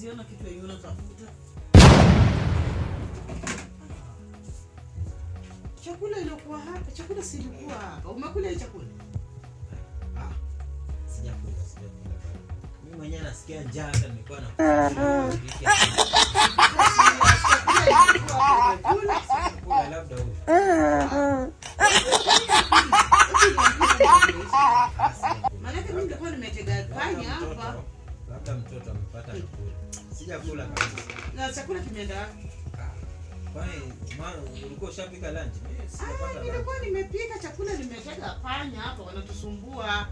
siona kitu yenye unatafuta. Chakula ilikuwa hapa, chakula si ilikuwa hapa. Umekula hii chakula? Sijakula. Mimi mwenyewe nasikia njaa hata nilikuwa na kula labda huko. Maana mimi nilikuwa nimetega panya hapa. Labda mtoto amepata chakula. Sijakula kabisa. Na chakula kimeenda wapi? Kwani ulikuwa ushapika lunch? Mimi sijapata lunch. Nilikuwa nimepika chakula, nimetega panya hapa wanatusumbua. Hapa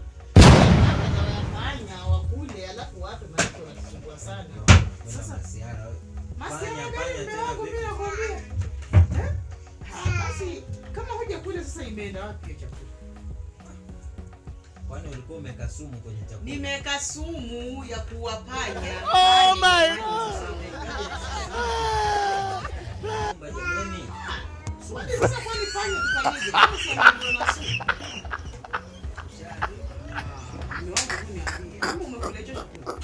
panya wakule alafu wape maana wanatusumbua sana. Sasa masiara panya tena bila kuambia. Basi kama hujakula sasa imeenda wapi hiyo chakula? Kwani ulikuwa umeka sumu kwenye chakula? Nimeka sumu ya kuua panya. Oh my God. Swali sasa kwani panya tufanyeje? Kama sema ndio na sumu. Ni wangu kuniambia. Kama umekula hicho chakula.